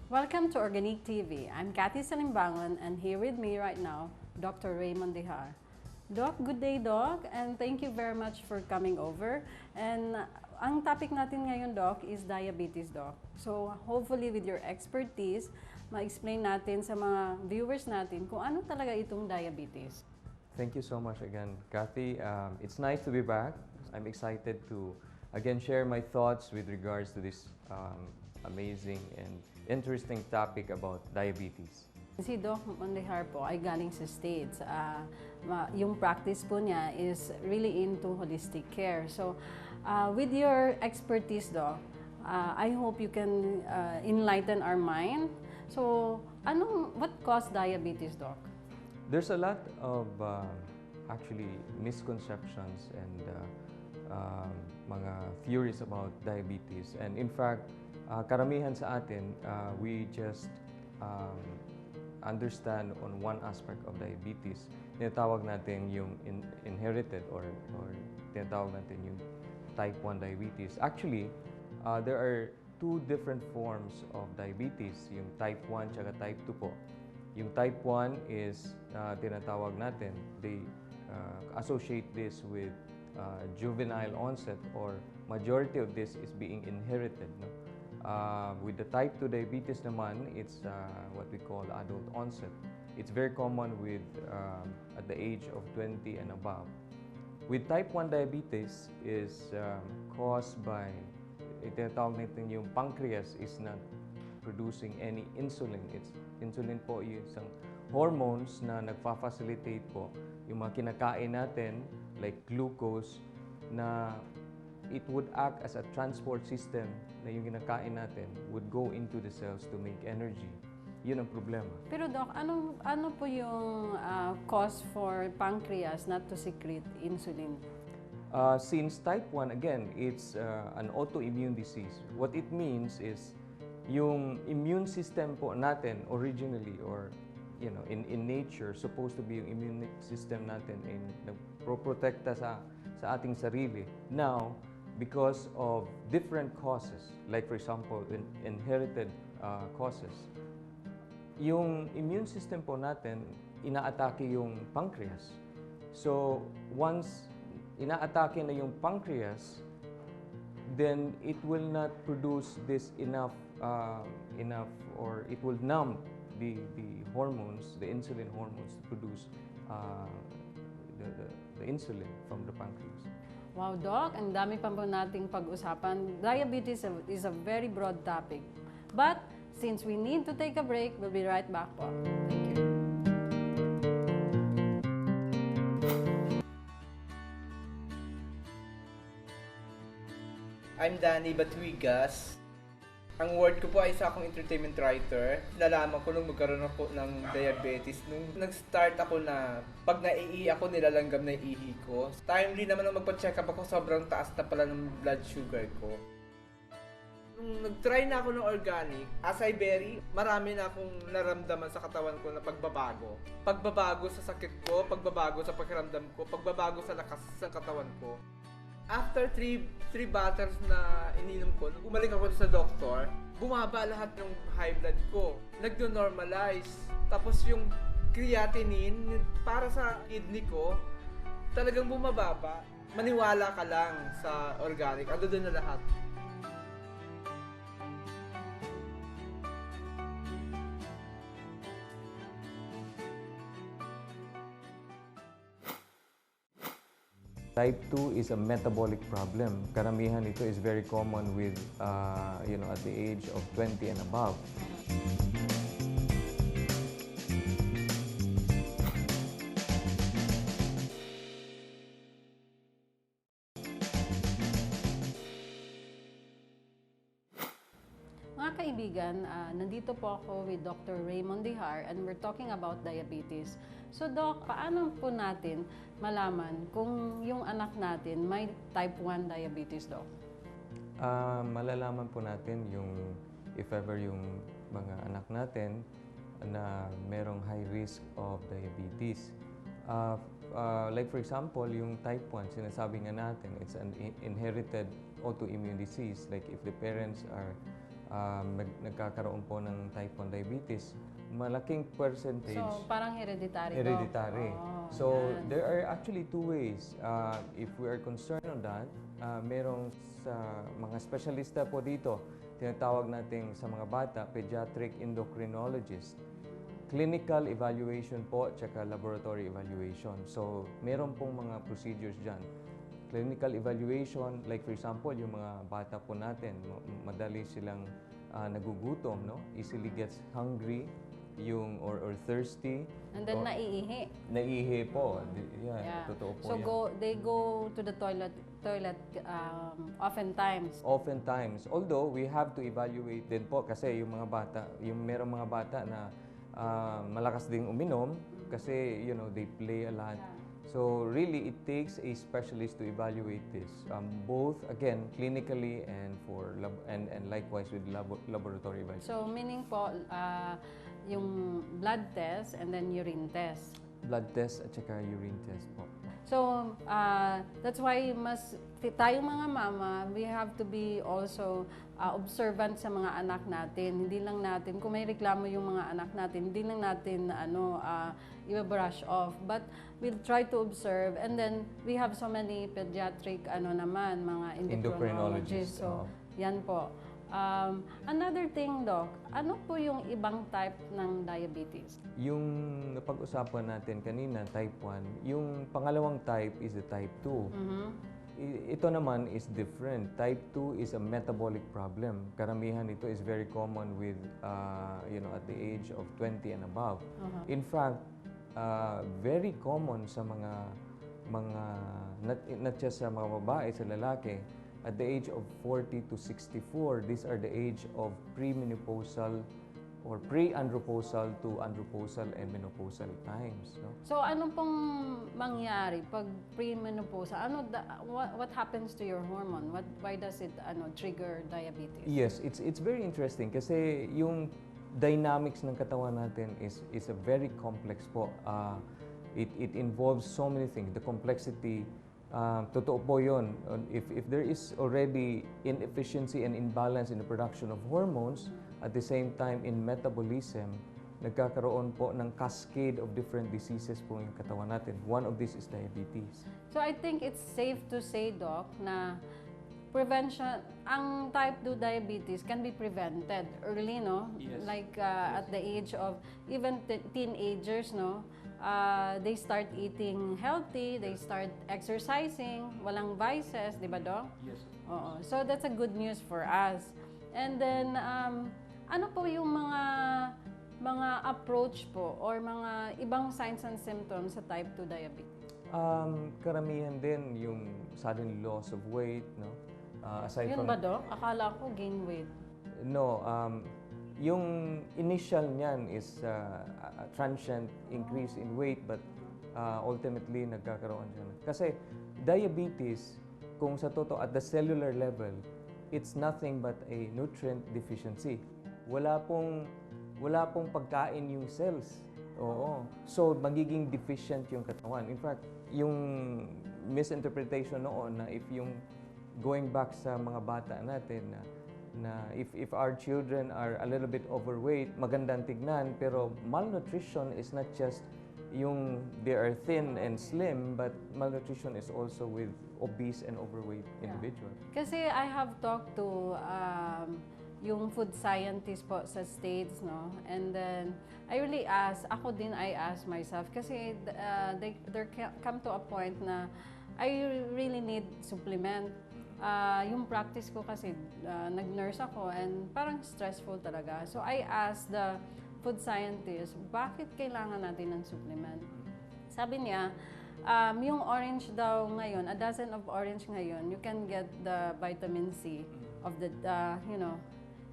Welcome to Organic TV. I'm Cathy Salimbangon, and here with me right now, Dr. Raymond Dihar. Doc, good day, Doc, and thank you very much for coming over. And ang topic natin ngayon, Doc, is diabetes, Doc. So hopefully with your expertise, ma-explain natin sa mga viewers natin kung ano talaga itong diabetes. Thank you so much again, Kathy. It's nice to be back. I'm excited to again share my thoughts with regards to this amazing and interesting topic about diabetes. Si Doc Mondihar po ay galing sa States. Yung practice po niya is really into holistic care. So, with your expertise, Doc, I hope you can enlighten our mind. So, what caused diabetes, Doc? There's a lot of actually misconceptions and mga theories about diabetes. And in fact, karamihan sa atin, we just understand on one aspect of diabetes. Tinatawag natin yung inherited or tinatawag natin yung type 1 diabetes. Actually, there are two different forms of diabetes, yung type 1 at type 2 po. Yung type 1 is tinatawag natin, they associate this with juvenile onset, or majority of this is being inherited. No? With the type 2 diabetes naman, it's what we call adult onset. It's very common with at the age of 20 and above. With type 1 diabetes is caused by, itinatawag natin yung pancreas is not producing any insulin. Insulin po yung isang hormones na nagfa-facilitate po yung mga kinakain natin like glucose, na it would act as a transport system na yung kinakain natin would go into the cells to make energy. Yun ang problema. Pero Doc, ano po yung cause for pancreas not to secrete insulin? Since type 1, again, it's an autoimmune disease. What it means is yung immune system po natin originally, or in nature, supposed to be yung immune system natin in nagproprotekta sa ating sarili. Now, because of different causes, like for example, inherited causes, yung immune system po natin, inaatake yung pancreas. So, once inaatake na yung pancreas, then it will not produce this enough, or it will numb the hormones, the insulin hormones, to produce the insulin from the pancreas. Wow, Doc, ang dami pa po nating pag-usapan. Diabetes is a very broad topic. But since we need to take a break, we'll be right back po. Thank you. I'm Danny Batuigas. Ang word ko po ay isa akong entertainment writer. Nalaman ko nung magkaroon ako ng diabetes. Nung nag-start ako na pag naiihi ako, nilalanggam na ihi ko. Timely naman nung magpa-check up ako, sobrang taas na pala ng blood sugar ko. Nung nag-try na ako ng organic, as I berry, marami na akong naramdaman sa katawan ko na pagbabago. Pagbabago sa sakit ko, pagbabago sa pakiramdam ko, pagbabago sa lakas ng katawan ko. After 3 bottles na ininom ko, nung umalik ako sa doktor, bumaba lahat ng high blood ko. Nagdo-normalize. Tapos yung creatinine, para sa kidney ko, talagang bumababa. Maniwala ka lang sa organic. Ando doon na lahat. Type 2 is a metabolic problem. Karamihan ito is very common with, at the age of 20 and above. Mga kaibigan, nandito po ako with Dr. Raymond Dihar, and we're talking about diabetes. So Doc, paano po natin malaman kung yung anak natin may type 1 diabetes, Doc? Malalaman po natin if ever yung mga anak natin na merong high risk of diabetes. Like for example, yung type 1, sinasabi nga natin, it's an inherited autoimmune disease. Like if the parents are nagkakaroon po ng type 1 diabetes, malaking percentage So, parang hereditary, Doc. hereditary. Oh, So, yan. there are actually two ways. If we are concerned on that, merong sa mga specialista po dito, tinatawag natin sa mga bata, pediatric endocrinologist. Clinical evaluation po, tsaka laboratory evaluation. So, meron pong mga procedures dyan. Clinical evaluation, like for example, yung mga bata po natin, madali silang nagugutom, no? Easily gets hungry, or thirsty. And then or naiihi. naiihi po. Yeah, Yeah. totoo po So yan. they go to the toilet oftentimes. Oftentimes, although we have to evaluate din po kasi yung mga bata, yung merong mga bata na malakas ding uminom kasi they play a lot. So really, it takes a specialist to evaluate this, both again clinically and and likewise with laboratory evaluation. So meaning po, yung blood test and then urine test. Blood test at saka urine test po. So, that's why tayong mga mama, we have to be also observant sa mga anak natin. Hindi lang natin, kung may reklamo yung mga anak natin, hindi lang natin i-brush off. But we'll try to observe. And then, we have so many pediatric, mga endocrinologists. So, yan po. Another thing, Doc, ano po yung ibang type ng diabetes? Yung napag-usapan natin kanina, type 1, yung pangalawang type is the type 2. Ito naman is different. Type 2 is a metabolic problem. Karamihan ito is very common with, at the age of 20 and above. In fact, very common sa not just sa mga babae, sa lalaki, at the age of 40 to 64, these are the age of premenopausal or pre-andropausal to andropausal and menopausal times. No? So, ano pong mangyari pag premenopausal? What happens to your hormone? Why does it trigger diabetes? Yes, it's very interesting kasi yung dynamics ng katawan natin is a very complex po. It involves so many things. The complexity, totoo po yun. If there is already inefficiency and imbalance in the production of hormones, at the same time in metabolism, nagkakaroon po ng cascade of different diseases po yung katawan natin. One of these is diabetes. So I think it's safe to say, Doc, na prevention, ang type 2 diabetes can be prevented early, no? Yes. Like at the age of even teenagers, no? They start eating healthy, they start exercising, walang vices, di ba, Doc? Yes. Oo. So that's a good news for us. And then, ano po yung mga approach po or mga ibang signs and symptoms sa type 2 diabetes? Karamihan din yung sudden loss of weight, no? Aside Yun from ba, Doc? Akala ko gain weight. No, yung initial niyan is a transient increase in weight but ultimately nagkakaroon siya. Kasi diabetes, kung sa totoo at the cellular level, it's nothing but a nutrient deficiency. Wala pong pagkain yung cells. Oo. So magiging deficient yung katawan. In fact, yung misinterpretation noon na if yung going back sa mga bata natin na if our children are a little bit overweight, magandang tignan, pero malnutrition is not just yung they are thin and slim, but malnutrition is also with obese and overweight individuals. Kasi I have talked to yung food scientist po sa States, no? And then, I really ask myself, kasi there come to a point na I really need supplement. Yung practice ko kasi, nag-nurse ako and parang stressful talaga. So, I asked the food scientist, bakit kailangan natin ng supplement? Sabi niya, yung orange daw ngayon, a dozen of orange ngayon, you can get the vitamin C of the,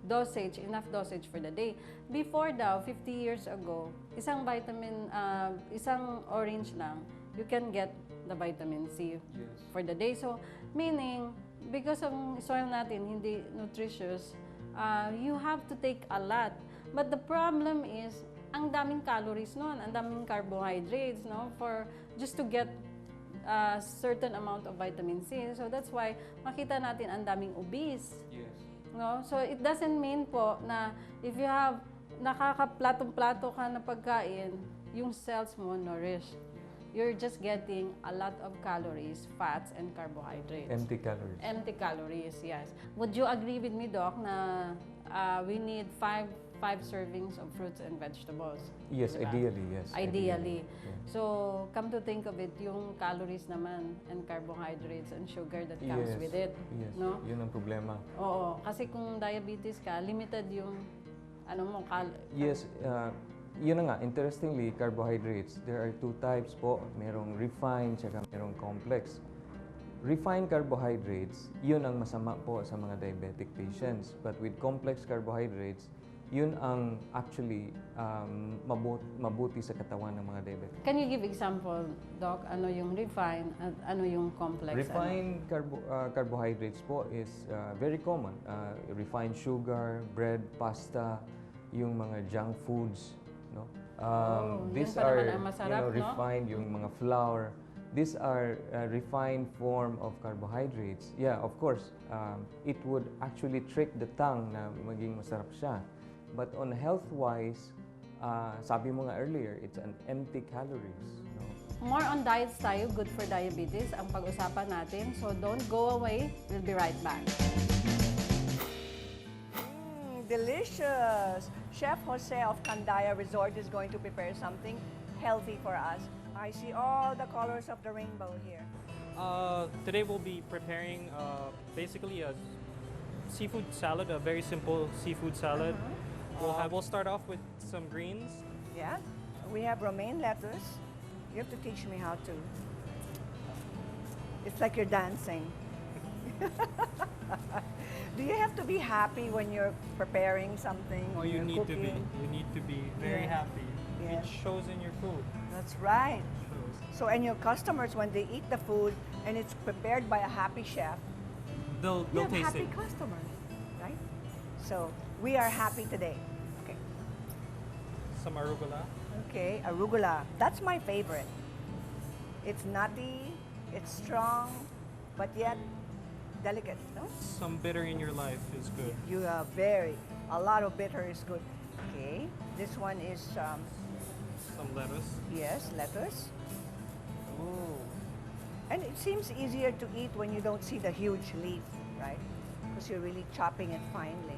dosage, enough dosage for the day. Before daw, 50 years ago, isang orange lang, you can get the vitamin C for the day. So, meaning, because of soil natin, hindi nutritious, you have to take a lot. But the problem is, ang daming calories noon, ang daming carbohydrates, no, for just to get a certain amount of vitamin C. So that's why makita natin ang daming obese. Yes. No? So it doesn't mean po na if you have nakakaplatong-plato ka na pagkain, yung cells mo nourished. You're just getting a lot of calories, fats, and carbohydrates. Empty calories. Empty calories, yes. Would you agree with me, Doc, na we need five servings of fruits and vegetables? Yes, Diba? ideally, yes. Ideally. Yeah. So, come to think of it, yung calories naman and carbohydrates and sugar that comes Yes, with it. Yes, No? yun ang problema. Oo, kasi kung diabetes ka, limited yung Yes, yun na nga, interestingly, carbohydrates, there are two types po. Merong refined, tsaka merong complex. Refined carbohydrates, yun ang masama po sa mga diabetic patients. But with complex carbohydrates, yun ang actually mabuti sa katawan ng mga diabetic. Can you give example, Doc? Ano yung refined at ano yung complex? Refined carbohydrates po is very common. Refined sugar, bread, pasta, yung mga junk foods, no? These yun pa are naman ang masarap, no? refined, yung mga flour. These are refined form of carbohydrates. Yeah, of course, it would actually trick the tongue na maging masarap siya. But on health-wise, sabi mo nga earlier, it's an empty calories. No? More on diets tayo, good for diabetes, ang pag-usapan natin. So don't go away. We'll be right back. Delicious! Chef Jose of Candaya Resort is going to prepare something healthy for us. I see all the colors of the rainbow here. Today we'll be preparing basically a seafood salad, a very simple seafood salad. We'll start off with some greens. Yeah, we have romaine lettuce. You have to teach me how to. It's like you're dancing. Do you have to be happy when you're preparing something? Oh, you you're need to be. cooking? You need to be very Yeah. happy. Yeah. It shows in your food. That's right. It shows. So, and your customers, when they eat the food and it's prepared by a happy chef, They'll you have taste happy it. customers, right? So, we are happy today. Okay. Some arugula. Okay, arugula. That's my favorite. It's nutty, it's strong, but yet delicate, no? Some bitter in your life is good. You are a lot of bitter is good. Okay, this one is, Some lettuce. yes, lettuce. Ooh. And it seems easier to eat when you don't see the huge leaf, right? Because you're really chopping it finely.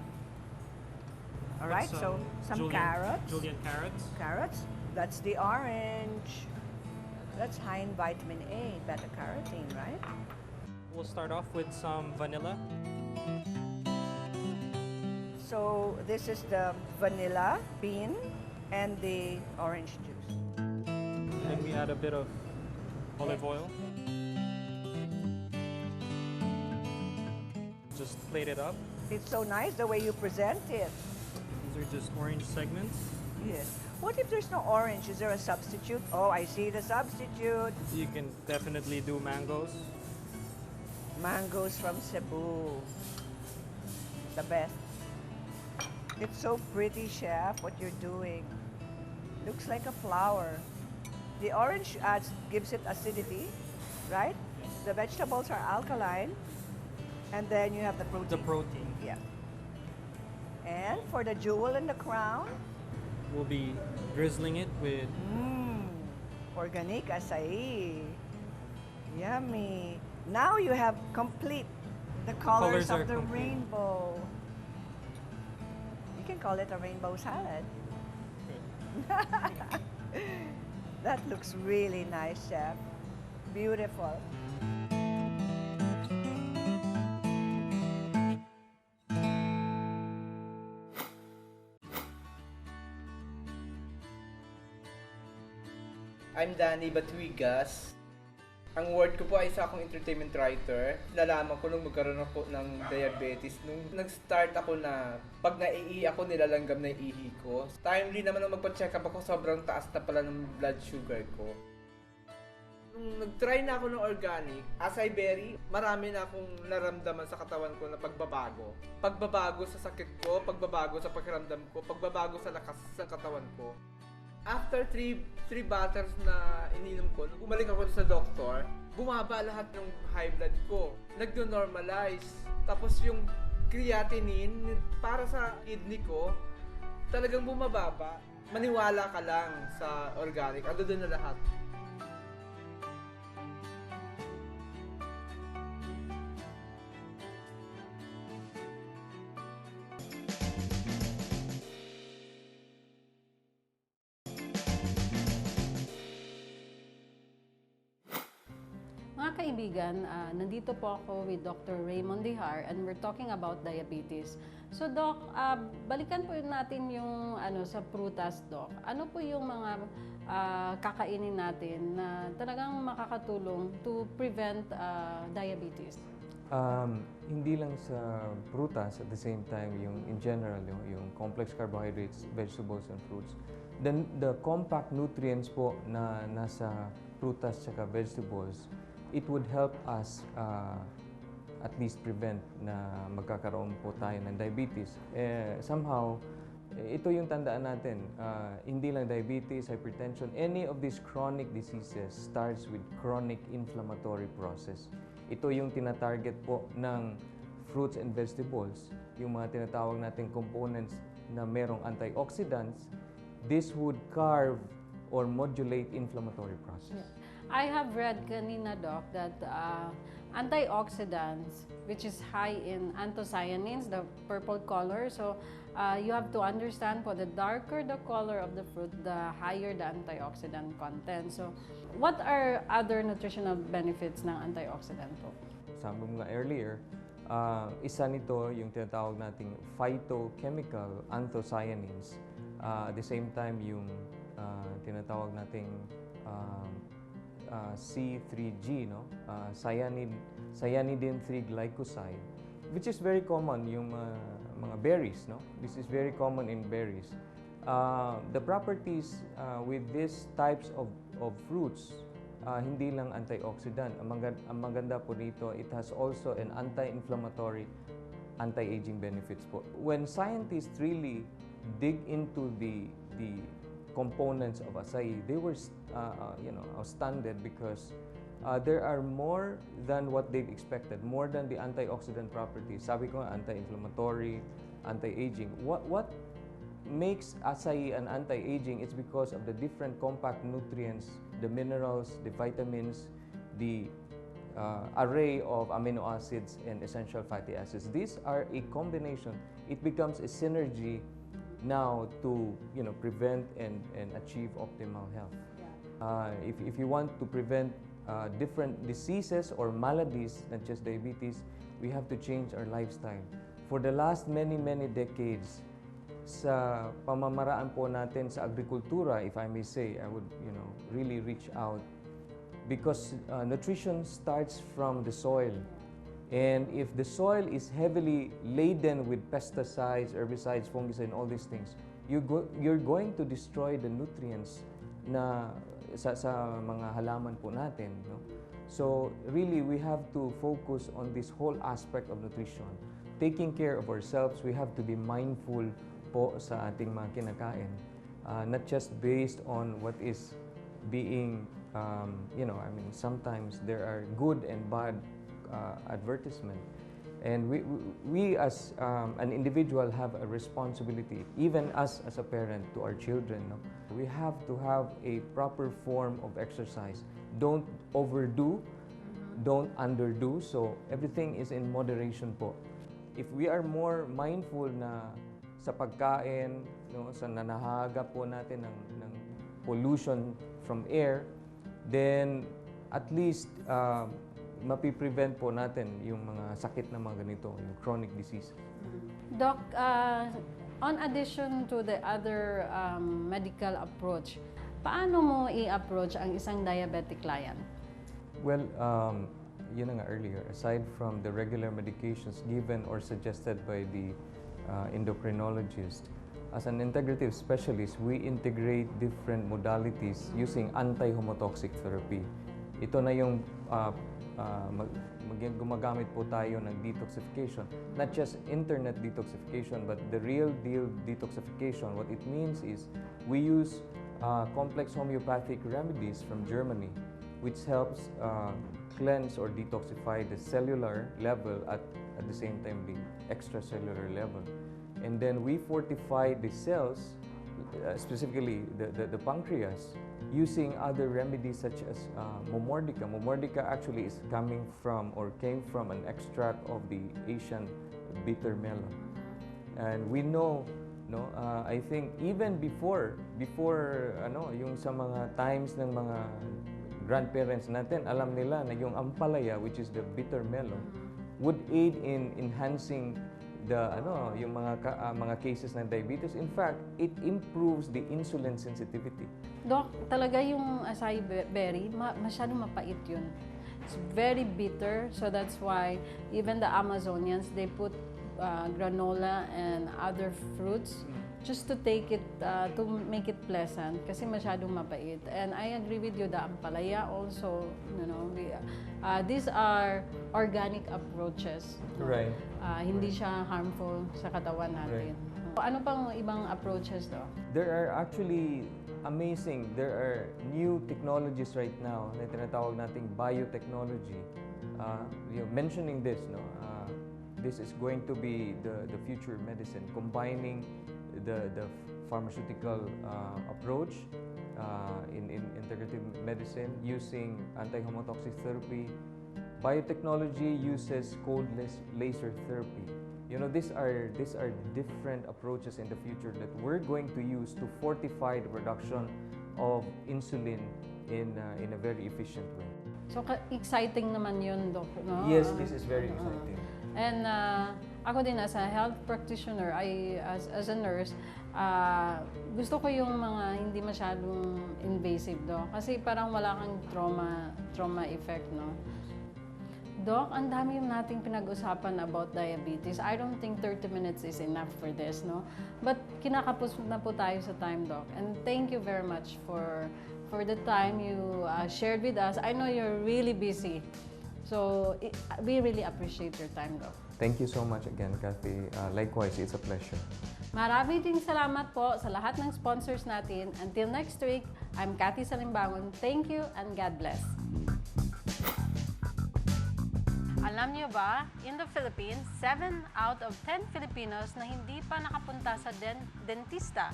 All Put right, so some carrots. Julienne carrots. Carrots, that's the orange. That's high in vitamin A, beta carotene, right? We'll start off with some vanilla. So this is the vanilla bean and the orange juice. And we add a bit of olive oil. Just plate it up. It's so nice the way you present it. These are just orange segments. Yes. What if there's no orange? Is there a substitute? Oh, I see the substitute. You can definitely do mangoes. Mangoes from Cebu. The best. It's so pretty, chef, what you're doing. Looks like a flower. The orange gives it acidity, right? The vegetables are alkaline. And then you have the protein. The protein. Yeah. And for the jewel in the crown, We'll be drizzling it with organic acai. Yummy. Now you have complete the colors colors are of the complete. rainbow. You can call it a rainbow salad. That looks really nice, chef. Beautiful. I'm Danny Batwigas. Ang word ko po ay isa akong entertainment writer. Nalaman ko nung magkaroon ako ng diabetes. Nung nag-start ako na pag naiihi ako, nilalanggam na yung ihi ko. Timely naman nung magpa-check up ako, sobrang taas na pala ng blood sugar ko. Nung nag-try na ako ng organic, acai berry, marami na akong naramdaman sa katawan ko na pagbabago. Pagbabago sa sakit ko, pagbabago sa pakiramdam ko, pagbabago sa lakas ng katawan ko. After three bottles na ininom ko, nung bumalik ako sa doktor, bumaba lahat ng high blood ko. Nagno-normalize. Tapos yung creatinine para sa kidney ko, talagang bumababa. Maniwala ka lang sa organic. Ando doon na lahat. Mga kaibigan, nandito po ako with Dr. Raymond Dihar and we're talking about diabetes. So Doc, balikan po natin yung sa prutas, Doc. Ano po yung mga kakainin natin na talagang makakatulong to prevent diabetes? Hindi lang sa prutas, at the same time yung in general yung complex carbohydrates, vegetables and fruits. Then the compact nutrients po na nasa prutas at vegetables, it would help us at least prevent na magkakaroon po tayo ng diabetes. Somehow, ito yung tandaan natin, hindi lang diabetes, hypertension, any of these chronic diseases starts with chronic inflammatory process. Ito yung tinatarget po ng fruits and vegetables, yung mga tinatawag nating components na merong antioxidants. This would carve or modulate inflammatory process. I have read kanina, Doc, that antioxidants, which is high in anthocyanins, the purple color, so you have to understand po, the darker the color of the fruit, the higher the antioxidant content. So, what are other nutritional benefits ng antioxidant po? Sabi mo nga earlier, isa nito yung tinatawag nating phytochemical anthocyanins. At the same time, yung tinatawag nating C3G, no? Cyanidin 3-glycoside, which is very common yung mga berries, no? This is very common in berries. The properties with these types of fruits, hindi lang antioxidant. Ang maganda po dito, it has also an anti-inflammatory, anti-aging benefits po. When scientists really dig into the components of acai, they were astounded because there are more than what they've expected, more than the antioxidant properties. Sabi ko nga, anti-inflammatory, anti-aging. What makes acai an anti-aging is because of the different compact nutrients, the minerals, the vitamins, the array of amino acids and essential fatty acids. These are a combination. It becomes a synergy now to prevent and achieve optimal health. If you want to prevent different diseases or maladies, not just diabetes, we have to change our lifestyle. For the last many decades, sa pamamaraan po natin sa agrikultura, if I may say, I would really reach out because nutrition starts from the soil. And if the soil is heavily laden with pesticides, herbicides, fungicides, and all these things, you're going to destroy the nutrients na sa mga halaman po natin. No? So really, we have to focus on this whole aspect of nutrition. Taking care of ourselves, we have to be mindful po sa ating mga kinakain. Not just based on what is being, sometimes there are good and bad advertisement, and we as an individual have a responsibility, even us as a parent, to our children. No? We have to have a proper form of exercise. Don't overdo, don't underdo, so everything is in moderation po. If we are more mindful na sa pagkain, no, sa nanahaga po natin ng pollution from air, then at least mapiprevent po natin yung mga sakit na mga ganito, yung chronic disease. Doc, on addition to the other medical approach, paano mo i-approach ang isang diabetic client? Well, yun na nga earlier, aside from the regular medications given or suggested by the endocrinologist, as an integrative specialist, we integrate different modalities using anti-homotoxic therapy. Ito na yung gumagamit po tayo ng detoxification, not just internet detoxification, but the real deal detoxification. What it means is we use complex homeopathic remedies from Germany, which helps cleanse or detoxify the cellular level at at the same time the extracellular level. And then we fortify the cells, specifically the pancreas, using other remedies such as momordica. Momordica actually is coming from or came from an extract of the Asian bitter melon. And we know, no, I think even before yung sa mga times ng mga grandparents natin, alam nila na yung ampalaya, which is the bitter melon, would aid in enhancing yung mga cases ng diabetes. In fact, it improves the insulin sensitivity. Doc, talaga yung acai berry, masyadong mapait yun. It's very bitter, so that's why even the Amazonians, they put granola and other fruits just to take it, to make it pleasant kasi masyadong mapait. And I agree with you, the ampalaya also, these are organic approaches. Right. Hindi siya harmful sa katawan natin. Right. Ano pang ibang approaches do? There are actually there are new technologies right now na tinatawag nating biotechnology. Mentioning this, this is going to be the future medicine, combining the pharmaceutical approach in integrative medicine using anti-homotoxic therapy. Biotechnology uses cold laser therapy. These are different approaches in the future that we're going to use to fortify the production of insulin in a very efficient way. So exciting naman yun, Doc, no? Yes, this is very exciting. And ako din as a health practitioner, as a nurse, gusto ko yung mga hindi masyadong invasive, Doc. Kasi parang wala kang trauma effect, no? Doc, ang dami yung nating pinag-usapan about diabetes. I don't think 30 minutes is enough for this, no? But kinakapos na po tayo sa time, Doc. And thank you very much for the time you shared with us. I know you're really busy. So, we really appreciate your time, Doc. Thank you so much again, Kathy. Likewise, it's a pleasure. Maraming salamat po sa lahat ng sponsors natin. Until next week, I'm Kathy Salimbangon. Thank you and God bless. Alam niyo ba, in the Philippines, 7 out of 10 Filipinos na hindi pa nakapunta sa dentista.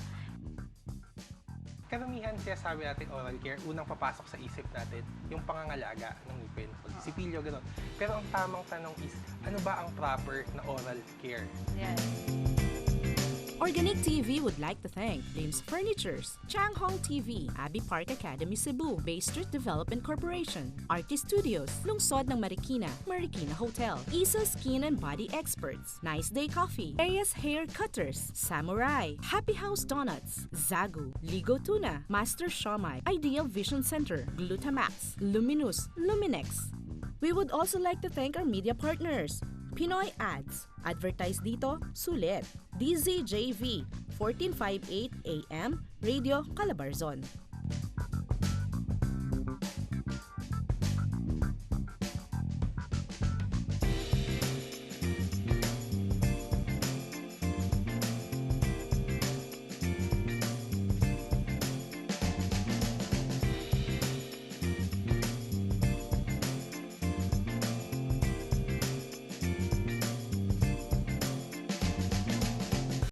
Karamihan kaya sabi natin oral care, unang papasok sa isip natin yung pangangalaga ng ngipin, pagsipilyo, gano'n. Pero ang tamang tanong is, ano ba ang proper na oral care? Yes. Organic TV would like to thank Lim's Furnitures, Chang Hong TV, Abbey Park Academy Cebu, Bay Street Development Corporation, Artist Studios, Lungsod ng Marikina, Marikina Hotel, Isa Skin and Body Experts, Nice Day Coffee, Reyes Hair Cutters, Samurai, Happy House Donuts, Zagu, Ligo Tuna, Master Shomai, Ideal Vision Center, Glutamax, Luminous, Luminex. We would also like to thank our media partners, Pinoy Ads, advertise dito, sulit. DZJV, 1458 AM, Radio Calabarzon.